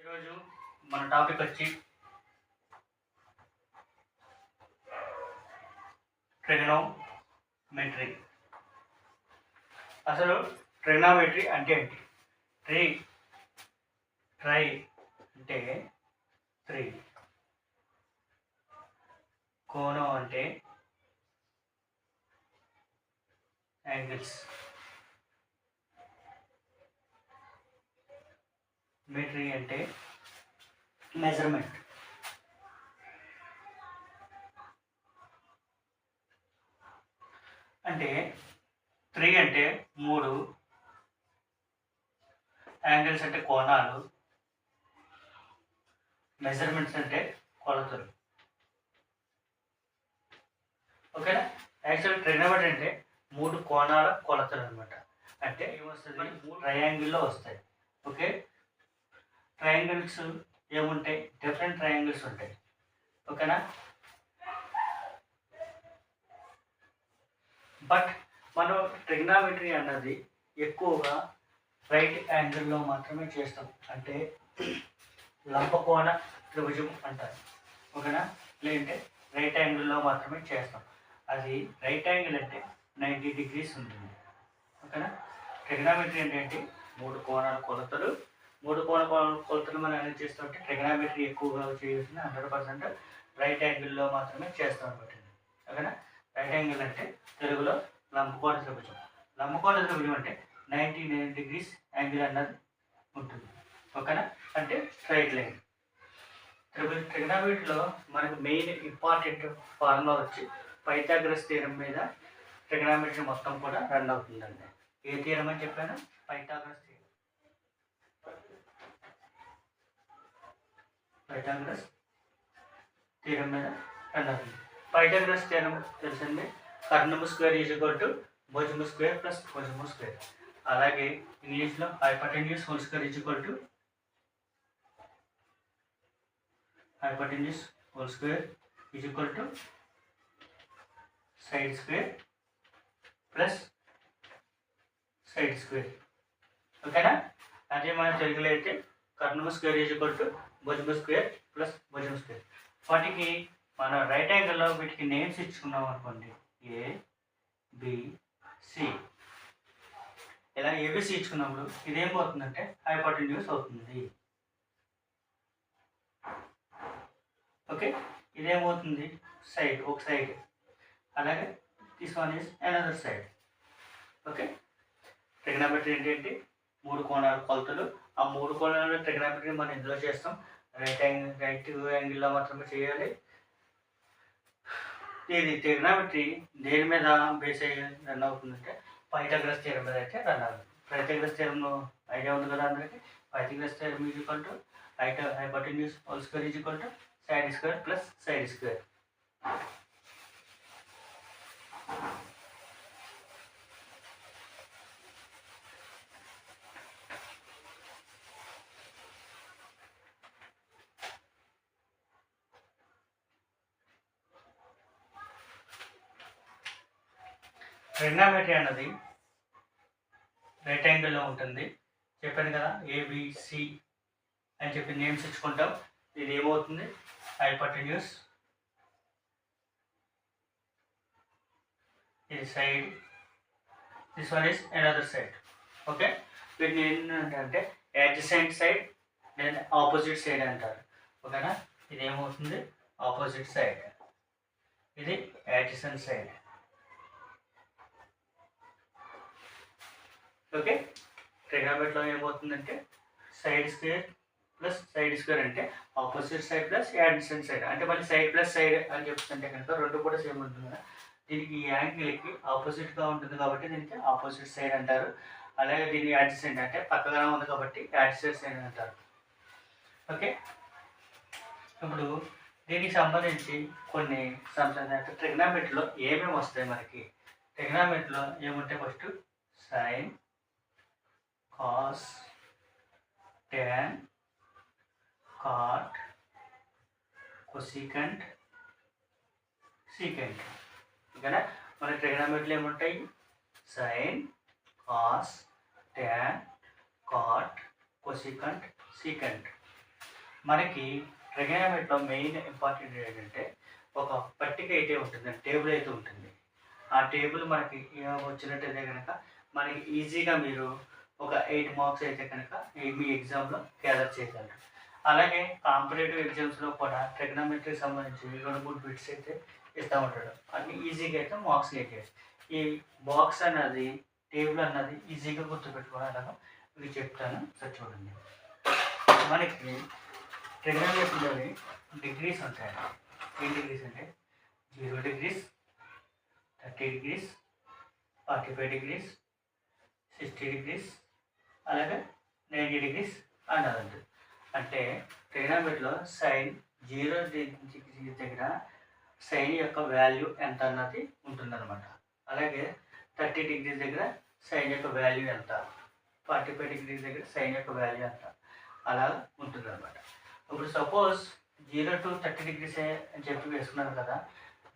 ఈరోజు మన టాపిక్ వచ్చి ట్రిగనోమెట్రీ. అసలు ట్రిగనోమెట్రీ అంటే ఏంటి? ట్రై అంటే 3, కోణం అంటే యాంగిల్స్, మెట్రీ అంటే మెజర్మెంట్. అంటే 3 అంటే 3, యాంగిల్స్ అంటే కోణాలు, మెజర్మెంట్స్ అంటే కొలతలు. ఓకేనా? యాక్చువల్ ట్రిగనోమెట్రీ అంటే 3 కోణాల కొలతలు అనమాట. అంటే ఏమొస్తుంది? 3 ట్రయాంగిల్లో వస్తాయి. ఓకే, ట్రయాంగిల్స్ ఏముంటాయి? డిఫరెంట్ ట్రయాంగిల్స్ ఉంటాయి. ఓకేనా? బట్ మనం ట్రిగనోమెట్రీ అన్నది ఎక్కువగా రైట్ యాంగిల్లో మాత్రమే చేస్తాం. అంటే లంబకోణ త్రిభుజం అంటారు. ఓకేనా? లేదంటే రైట్ యాంగిల్లో మాత్రమే చేస్తాం. అది రైట్ యాంగిల్ అంటే 90 degrees ఉంటుంది. ఓకేనా? ట్రిగనోమెట్రీ అంటే ఏంటి? 3 కోణాల కొలతలు. 3 కోణాల కొలతలు మనం అనేది చేస్తుంటే ట్రిగనోమెట్రీ ఎక్కువగా చేయాల్సింది 100% రైట్ యాంగిల్లో మాత్రమే చేస్తాం అనమాట. ఓకేనా? రైట్ యాంగిల్ అంటే తెలుగులో లంబకోణ త్రిభుజం. లంబకోణ త్రిభుజం అంటే 90 degrees యాంగిల్ అన్నది ఉంటుంది. ఓకేనా? అంటే స్ట్రైట్ లైన్. ట్రిగనోమెట్రీలో మనకు మెయిన్ ఇంపార్టెంట్ ఫార్ములా వచ్చి పైథాగరస్ థీరం మీద ట్రిగనోమెట్రీ మొత్తం కూడా రన్ అవుతుందండి. ఏ థీరం అని చెప్పాను? Pythagoras theorem. పైథాగరస్ థీరం మీద రన్ అవుతుంది. పైథాగరస్ థీరం తెలిసింది, కర్ణము స్క్వేర్ ఈజ్ ఈక్వల్ టు భుజము స్క్వేర్ ప్లస్ భుజము స్క్వేర్. అలాగే ఇంగ్లీష్లో hypotenuse whole square is equal to hypotenuse whole square is equal to side square plus side square. ఓకేనా? అదే మన తెలుగులో అయితే కర్ణము స్క్వేర్ ఈజ్ ఈక్వల్ టు భుజము స్క్వేర్ ప్లస్ భుజము స్క్వేర్. వాటికి మనం రైట్ యాంగిల్లో వీటికి నేమ్స్ ఇచ్చుకున్నాం అనుకోండి, ABC. ఇలా ABC ఇచ్చుకున్నప్పుడు ఇదేం పోతుందంటే హైపోటెన్యూస్ అవుతుంది. ఓకే, ఇదేమవుతుంది? సైడ్, ఒక సైడ్. అలాగే this one is another side. Okay, trigonometry ఏంటంటే 3 కోణాల కొలతలు. ఆ 3 కోణాల ట్రిగనోమెట్రీ మనం ఇందులో చేస్తాం. రైట్ యాంగిల్లో మాత్రమే చేయాలి. ఇది ట్రిగనోమెట్రీ దేని మీద బేస్ అయ్యి రన్ అవుతుందంటే పైథాగరస్ థీరం మీద అయితే రన్ అవుతుంది. పైథాగరస్ థీరం ఐడియా ఉంది కదా అందరికీ? Pythagoras theorem is equal to hypotenuse whole square is equal to side square plus side square. Trigonometry అన్నది రైట్ యాంగిల్లో ఉంటుంది. చెప్పాను కదా, ABC అని చెప్పి నేమ్స్ ఇచ్చుకుంటాం. ఇది ఏమవుతుంది? హైపోటెన్యూస్, ఇది side, this one is another side. Okay, వీటిని ఏంటంటే యాడ్జసెంట్ సైడ్ లేదా ఆపోజిట్ సైడ్ అంటారు. ఓకేనా? ఇది ఏమవుతుంది? Opposite side. ఇది యాడ్జసెంట్ సైడ్. ఓకే, ట్రిగనోమెట్రీలో ఏమవుతుందంటే side square plus side square అంటే ఆపోజిట్ సైడ్ ప్లస్ యాడ్జసెంట్ సైడ్. అంటే మళ్ళీ సైడ్ ప్లస్ సైడ్ అని చెప్తుంటే కనుక రెండు కూడా సేమ్ ఉంటుంది కదా. దీనికి ఈ యాంగిల్కి ఆపోజిట్గా ఉంటుంది కాబట్టి దీనికి ఆపోజిట్ సైడ్ అంటారు. అలాగే దీని యాడ్జసెంట్ అంటే పక్కగా ఉంది కాబట్టి యాడ్జసెంట్ సైడ్ అంటారు. ఓకే, ఇప్పుడు దీనికి సంబంధించి కొన్ని సంబంధించిన ట్రిగనోమెట్రీలో ఏమేమి వస్తాయి మనకి? ట్రిగనోమెట్రీలో ఏముంటాయి? First sine, cos, tan, cot, cosecant, secant. ఓకేనా? మన ట్రిగనోమెట్రీలో ఏముంటాయి? Sine, cos, tan, cot, cosecant, secant. మనకి ట్రిగోనోమెట్రీలో మెయిన్ ఇంపార్టెంట్ ఏంటంటే ఒక పట్టిక అయితే ఉంటుంది, టేబుల్ అయితే ఉంటుంది. ఆ టేబుల్ మనకి వచ్చినట్టయితే కనుక మనకి ఈజీగా మీరు ఒక 8 మార్క్స్ అయితే కనుక మీ ఎగ్జామ్లో గ్యాదర్ చేయగలరు. అలాగే కాంపిటేటివ్ ఎగ్జామ్స్లో కూడా ట్రిగోనోమెట్రీకి సంబంధించి 2-3 బిట్స్ అయితే ఇస్తూ ఉంటాడు. అన్ని ఈజీగా అయితే మార్క్స్ గెయిన్ చేయొచ్చు. ఈ బాక్స్ అన్నది టేబుల్ అన్నది ఈజీగా గుర్తుపెట్టుకోవడం ఇవి చెప్తాను సార్ చూడండి. మనకి ట్రిగోనోమెట్రీలోని డిగ్రీస్ ఉంటాయండి. ఏ డిగ్రీస్ అంటే 0 degrees, 30 degrees, 45 degrees, 60 degrees, అలాగే 90 degrees అన్నది ఉంటుంది. అంటే ట్రిగోనోమెట్రీలో సైన్ 0 డిగ్రీ దగ్గర సైన్ యొక్క వాల్యూ ఎంత అన్నది ఉంటుందన్నమాట. అలాగే 30 degrees దగ్గర సైన్ యొక్క వాల్యూ ఎంత, 45 degrees దగ్గర సైన్ యొక్క వాల్యూ ఎంత అలా ఉంటుందన్నమాట. ఇప్పుడు సపోజ్ 0 to 30 degrees అని చెప్పి వేసుకున్నాను కదా,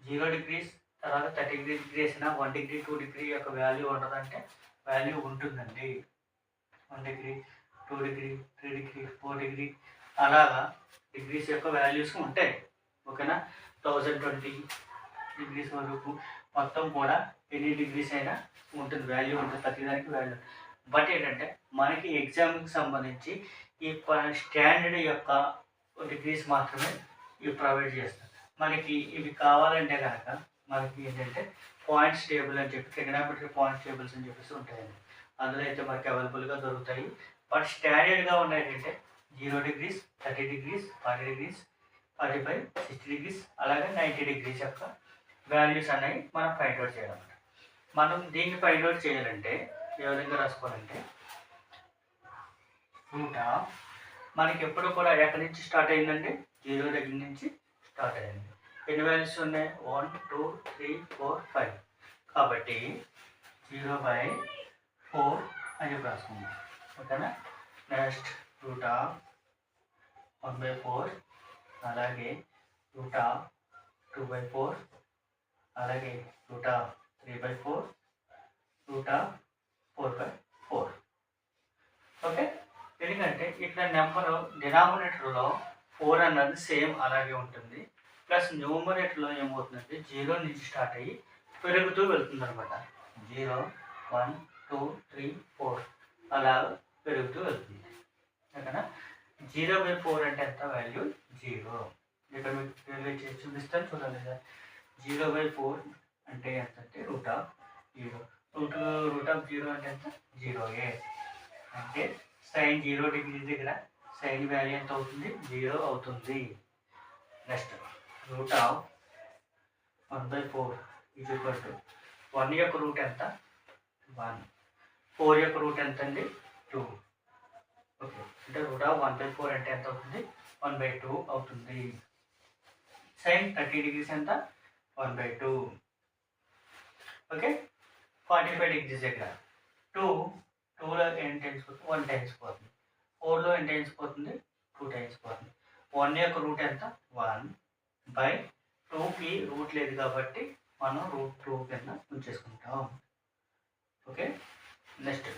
0 degrees తర్వాత 30 degrees వేసినా 1 degree 2 degree యొక్క వాల్యూ ఉండదంటే వాల్యూ ఉంటుందండి. 1 degree 2 degree 3 degree 4 degree అలాగా డిగ్రీస్ యొక్క వాల్యూస్ ఉంటాయి. ఓకేనా, 1020 degrees వరకు మొత్తం కూడా ఎన్ని డిగ్రీస్ అయినా ఉంటుంది, వాల్యూ ఉంటుంది, ప్రతిదానికి వాల్యూ. బట్ ఏంటంటే మనకి ఎగ్జామ్కి సంబంధించి ఈ స్టాండర్డ్ యొక్క డిగ్రీస్ మాత్రమే ఇవి ప్రొవైడ్ చేస్తారు. మనకి ఇవి కావాలంటే కనుక మనకి ఏంటంటే పాయింట్స్ టేబుల్ అని చెప్పి ట్రిగోనోమెట్రీ పాయింట్స్ టేబుల్స్ అని చెప్పేసి ఉంటాయండి. అందులో అయితే మనకి అవైలబుల్గా దొరుకుతాయి. బట్ స్టాండర్డ్గా ఉన్నాయి ఏంటంటే 0 degrees, 30 degrees, 40 degrees, 45, 60 degrees అలాగే 90 degrees యొక్క వాల్యూస్ అనేవి మనం ఫైండ్ అవుట్ చేయాలన్నమాట. మనం దీన్ని ఫైండ్ అవుట్ చేయాలంటే ఏ విధంగా రాసుకోవాలంటే రూట్ ఆఫ్ మనకి ఎప్పుడు కూడా ఎక్కడి నుంచి స్టార్ట్ అయిందండి, 0 దగ్గర నుంచి స్టార్ట్ అయింది. ఎన్ని వాల్యూస్ ఉన్నాయి, 1 2 3 4 5. కాబట్టి 0/4 అని చెప్పి రాసుకుందాం. ఓకేనా, నెక్స్ట్ రూట్ ఆఫ్ 1/4, అలాగే రూట్ ఆఫ్ 2/4, అలాగే root of 3/4, root of 4/4. Okay, ఎందుకంటే ఇక్కడ నెంబర్ డినామినేటర్లో 4 అన్నది సేమ్ అలాగే ఉంటుంది. ప్లస్ న్యూమరేటర్లో ఏమవుతుందంటే 0 నుంచి స్టార్ట్ అయ్యి పెరుగుతూ వెళ్తుంది అనమాట. 0 1 2 3 4 అలా పెరుగుతూ వెళ్తుంది. ఓకేనా, 0/4 అంటే ఎంత వాల్యూ 0. ఇక్కడ మీకు చూపిస్తాను చూడండి సార్. 0/4 అంటే ఎంత అంటే రూట్ ఆఫ్ 0. రూట్ ఆఫ్ 0 అంటే ఎంత 0a. అంటే సైన్ 0 డిగ్రీ దగ్గర సైన్ వాల్యూ ఎంత అవుతుంది 0 అవుతుంది. Next root of 1/4 is equal to 1 యొక్క రూట్ ఎంత 1, 4 యొక్క రూట్ ఎంత అండి 2. ఓకే, అంటే రూట్ ఆఫ్ 1/4 అంటే ఎంత అవుతుంది 1/2 అవుతుంది. సైన్ 30 degrees ఎంత 1/2. ఓకే, 45 degrees దగ్గర 2లో ఎన్ని టైమ్స్ పోతుంది 1 టైమ్స్ పోతుంది. 4లో ఎన్ని టైమ్స్ పోతుంది 2 టైమ్స్ పోతుంది. 1 యొక్క రూట్ ఎంత 1/2కి రూట్ లేదు కాబట్టి మనం రూట్ 2 కింద ఉంచేసుకుంటాం. ఓకే, నెక్స్ట్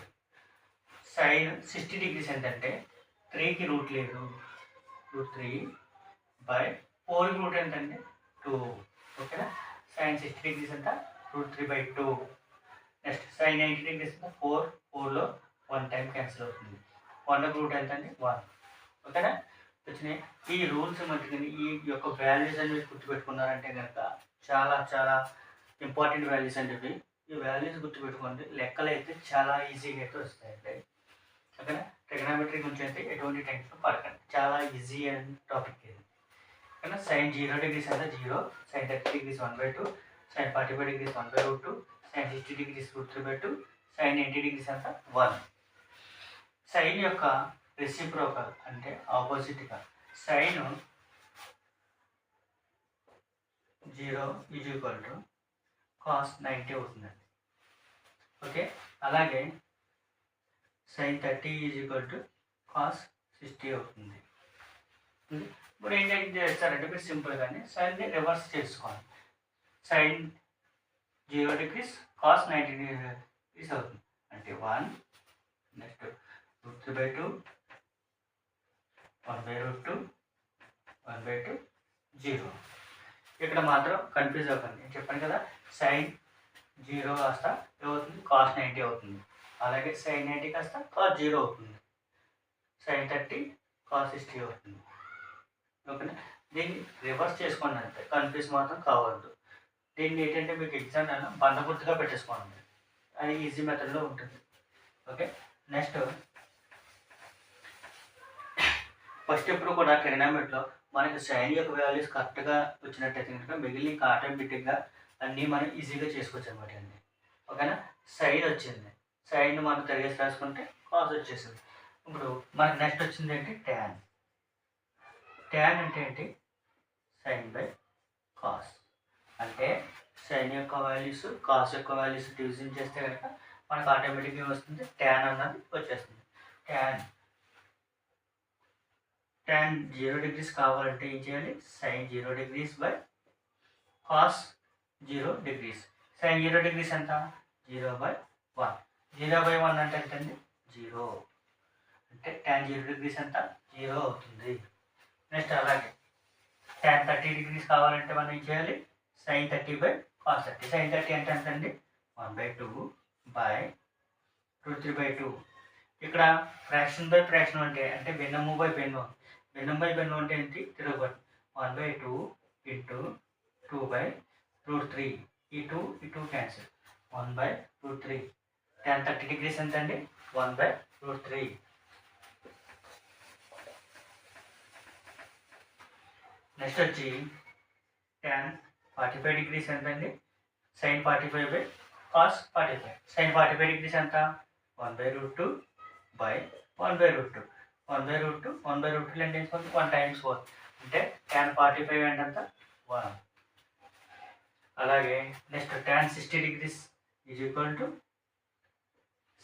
సైన్ 60 degrees ఏంటంటే 3కి రూట్ లేదు, రూట్ 3/4కి రూట్ ఎంతంటే 2. ఓకేనా, సైన్ 60 degrees ఎంత రూట్ 3/2. నెక్స్ట్ సైన్ 90 degrees ఎంత 4లో 1 టైం క్యాన్సిల్ అవుతుంది. 1 రూట్ ఎంత అండి 1. ఓకేనా, వచ్చినాయి. ఈ రూల్స్ మధ్యని ఈ యొక్క వాల్యూస్ అనేవి గుర్తుపెట్టుకున్నారంటే కనుక చాలా చాలా ఇంపార్టెంట్ వాల్యూస్ అనేవి. ఈ వాల్యూస్ గుర్తుపెట్టుకోండి, లెక్కలు అయితే చాలా ఈజీగా అయితే వస్తాయండి. ఓకేనా, ట్రిగోనోమెట్రీ గురించి అయితే ఎటువంటి టెన్షన్ పడకండి, చాలా ఈజీ అయిన టాపిక్ ఇది. ఓకేనా, సైన్ 0 degrees అంటే 0, sine 30 degrees 1/2, sine 45 degrees 1/2, sine 60 degrees root 3/2, sine 90 degrees అంతా 1. సైన్ యొక్క రెసిప్రోకల్ అంటే ఆపోజిట్గా sine 0 is equal to cos 90 అవుతుందండి. ఓకే, అలాగే sine 30 is equal to cos 60 అవుతుంది. ఇప్పుడు ఏం చేస్తారంటే మీరు సింపుల్గానే సైన్ని రివర్స్ చేసుకోవాలి. సైన్ 0 degrees కాస్ 90 degrees అవుతుంది అంటే 1. Next root 3/2, 1/√2, 1/2 0. ఇక్కడ మాత్రం కన్ఫ్యూజ్ అవ్వకండి. నేను చెప్పాను కదా, sin 0 కాస్త ఏమవుతుంది, cos 90 అవుతుంది. అలాగే sin 90 కాస్త cos 0 అవుతుంది. sin 30 cos 60 అవుతుంది. ఓకేనా? దీన్ని రివర్స్ చేసుకోండి అంతే, కన్ఫ్యూజ్ మాత్రం కావద్దు. దీన్ని ఏంటంటే మీకు ఎగ్జామ్ బంధగుర్తుగా పెట్టేసుకోండి, అది ఈజీ మెథడ్లో ఉంటుంది. ఓకే, నెక్స్ట్ ఫస్ట్ ఎప్పుడు కూడా ట్రిగ్నామెట్రీలో మనకి సైన్ యొక్క వాల్యూస్ కరెక్ట్గా వచ్చినట్టయితే కనుక మిగిలిన ఇంకా ఆటోమేటిక్గా అన్నీ మనం ఈజీగా చేసుకోవచ్చు అనమాట అండి. ఓకేనా? సైన్ వచ్చింది, సైన్ మనం తిరిగేసి రాసుకుంటే కాస్ వచ్చేసింది. ఇప్పుడు మనకి నెక్స్ట్ వచ్చింది ఏంటి, ట్యాన్. ట్యాన్ అంటే ఏంటి, సైన్ బై కాస్. అంటే సైన్ యొక్క వాల్యూస్ కాస్ యొక్క వాల్యూస్ డివిజన్ చేస్తే కనుక మనకు ఆటోమేటిక్గా వస్తుంది, ట్యాన్ అన్నది వచ్చేస్తుంది. ట్యాన్ 0 degrees కావాలంటే ఏం చేయాలి, sine 0 degrees by cos 0 degrees. Sine 0 degrees ఎంత, 0/1. 0/1 అంటే ఎంతండి, 0. అంటే ట్యాన్ 0 degrees ఎంత, 0 అవుతుంది. నెక్స్ట్ అలాగే ట్యాన్ 30 degrees కావాలంటే మనం ఏం చేయాలి, సైన్ 30 బై కాస్ 30. సైన్ 30 అంటే ఎంతండి, 1/2 బై √3/2. ఇక్కడ ఫ్రాక్షన్ బై ఫ్రాక్షన్ అంటే భిన్నము బై భిన్నం. భిన్నం బై భిన్నం అంటే ఏంటి, తిరగబడి 1/2 ఇంటూ 2/√3. ఈ 2 క్యాన్సిల్, 1/√3. ట్యాన్ 30 degrees ఎంత అండి, 1/√3. నెక్స్ట్ వచ్చి ట్యాన్ 45 degrees ఎంత అండి, sine 45 by cos 45. Sine 45 degrees ఎంత, 1/√2 బై 1/√2. 1/√2 అంటే 1 times 4 అంటే ట్యాన్ 45 అంటే ఎంత, 1. అలాగే next tan 60 degrees is equal to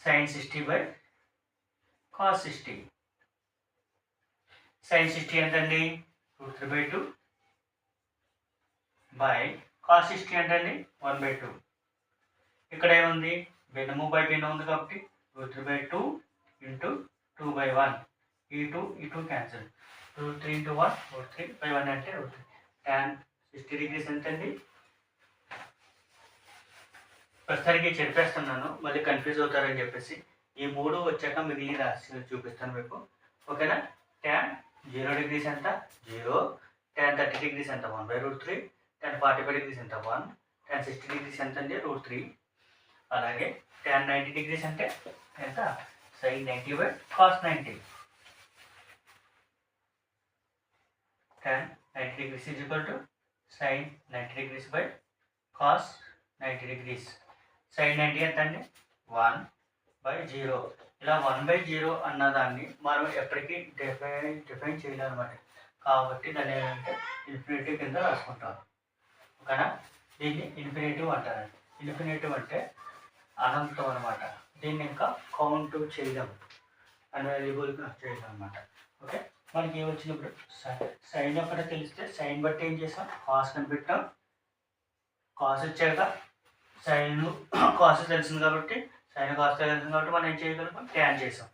sine 60 by cos 60. Sine 60 ఎంతండి, √3/2 బై కాస్ 60 ఎంతండి, 1/2. ఇక్కడ ఏముంది, భిన్నము బై భిన్నం ఉంది కాబట్టి √3/2 ఇంటూ 2/1. ఈ 2 క్యాన్సిల్, √3 ఇంటూ 1 √3/1 అంటే √3. ట్యాన్ 60 degrees ఎంతండి, ప్రస్తుతానికి చెప్పేస్తున్నాను, మళ్ళీ కన్ఫ్యూజ్ అవుతారని చెప్పేసి ఈ 3 వచ్చాక మిగిలిన రాసి చూపిస్తాను మీకు. ఓకేనా? ట్యాన్ 0 degrees ఎంత, 0. ట్యాన్ 30 degrees ఎంత, 1/√3. ట్యాన్ 45 degrees ఎంత, 1. ట్యాన్ 60 degrees ఎంత అండి, √3. అలాగే ట్యాన్ 90 degrees అంటే ఎంత, sign 90 by cos 90. tan 90 degrees is equal to sin 90 degrees by cos 90 degrees. sin 90 ఎంత అండి, 1/0. ఇలా 1/0 అన్నదాన్ని మనం ఎప్పటికీ డిఫైన్ చేయాలన్నమాట. కాబట్టి దాన్ని ఏంటంటే ఇన్ఫినిటివ్ కింద రాసుకుంటాం. ఓకేనా? దీన్ని ఇన్ఫినిటివ్ అంటారండి. ఇన్ఫినిటివ్ అంటే అనంతం అనమాట. దీన్ని ఇంకా కౌంట్ చేయడం, అన్వాల్యుబుల్గా చేయడం అనమాట. ఓకే, మనకి ఏమొచ్చినప్పుడు సైన్ ఒక్కటే తెలిస్తే సైన్ బట్టి ఏం చేసాం, కాస్ కనిపెట్టాం. కాస్ వచ్చాక సైన్ కాస్ తెలిసింది కాబట్టి మనం ఏం చేయగలుగుతాం, ట్యాన్ చేసాం.